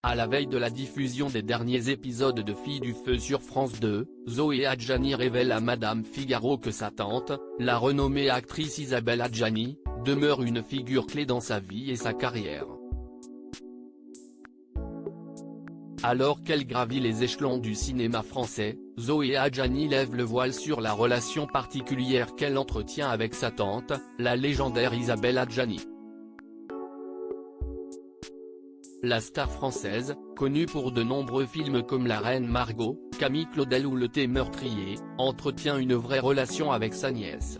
À la veille de la diffusion des derniers épisodes de Filles du Feu sur France 2, Zoé Adjani révèle à Madame Figaro que sa tante, la renommée actrice Isabelle Adjani, demeure une figure clé dans sa vie et sa carrière. Alors qu'elle gravit les échelons du cinéma français, Zoé Adjani lève le voile sur la relation particulière qu'elle entretient avec sa tante, la légendaire Isabelle Adjani. La star française, connue pour de nombreux films comme La Reine Margot, Camille Claudel ou Le Thé meurtrier, entretient une vraie relation avec sa nièce.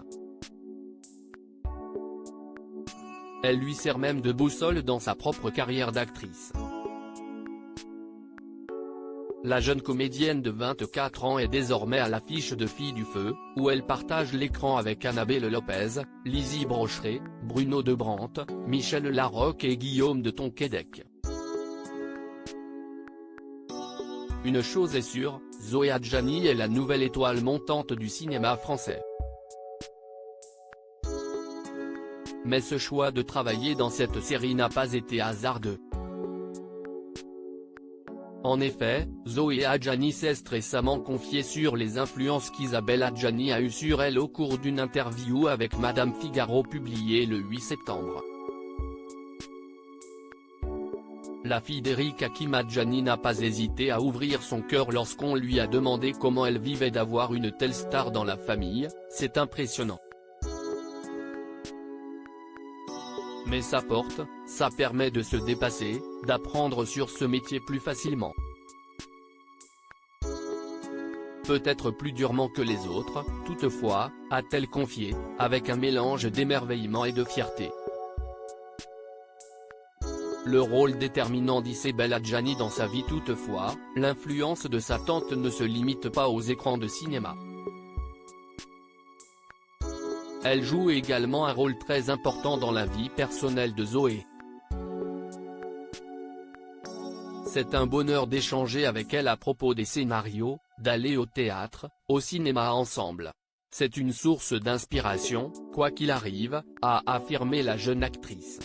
Elle lui sert même de boussole dans sa propre carrière d'actrice. La jeune comédienne de 24 ans est désormais à l'affiche de Filles du Feu, où elle partage l'écran avec Annabelle Lopez, Lizzie Brocheret, Bruno de Brandt, Michel Larocque et Guillaume de Tonquédec. Une chose est sûre, Zoé Adjani est la nouvelle étoile montante du cinéma français. Mais ce choix de travailler dans cette série n'a pas été hasardeux. En effet, Zoé Adjani s'est récemment confiée sur les influences qu'Isabelle Adjani a eues sur elle au cours d'une interview avec Madame Figaro publiée le 8 septembre. La fille d'Eric Hakim Adjani n'a pas hésité à ouvrir son cœur lorsqu'on lui a demandé comment elle vivait d'avoir une telle star dans la famille. C'est impressionnant. Mais ça porte, ça permet de se dépasser, d'apprendre sur ce métier plus facilement. Peut-être plus durement que les autres, toutefois, a-t-elle confié, avec un mélange d'émerveillement et de fierté. Le rôle déterminant d'Isabelle Adjani dans sa vie toutefois, l'influence de sa tante ne se limite pas aux écrans de cinéma. Elle joue également un rôle très important dans la vie personnelle de Zoé. C'est un bonheur d'échanger avec elle à propos des scénarios, d'aller au théâtre, au cinéma ensemble. C'est une source d'inspiration, quoi qu'il arrive, a affirmé la jeune actrice.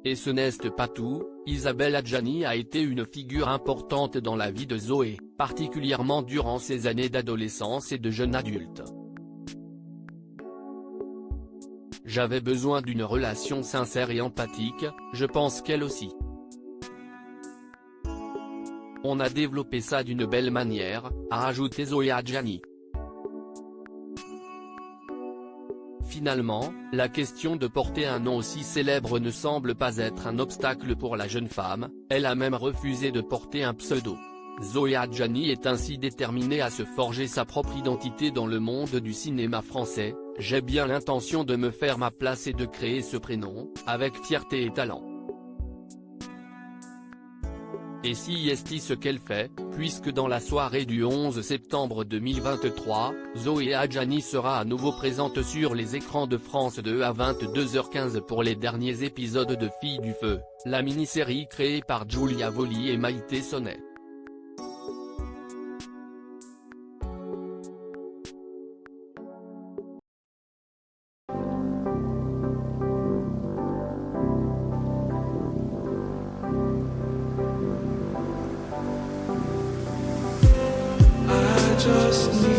Et ce n'est pas tout, Isabelle Adjani a été une figure importante dans la vie de Zoé, particulièrement durant ses années d'adolescence et de jeune adulte. J'avais besoin d'une relation sincère et empathique, je pense qu'elle aussi. On a développé ça d'une belle manière, a ajouté Zoé Adjani. Finalement, la question de porter un nom aussi célèbre ne semble pas être un obstacle pour la jeune femme, elle a même refusé de porter un pseudo. Zoé Adjani est ainsi déterminée à se forger sa propre identité dans le monde du cinéma français. J'ai bien l'intention de me faire ma place et de créer ce prénom, avec fierté et talent. Et si est ce qu'elle fait, puisque dans la soirée du 11 septembre 2023, Zoé Adjani sera à nouveau présente sur les écrans de France 2 à 22h15 pour les derniers épisodes de Filles du Feu, la mini-série créée par Giulia Volli et Maïté Sonnet. Just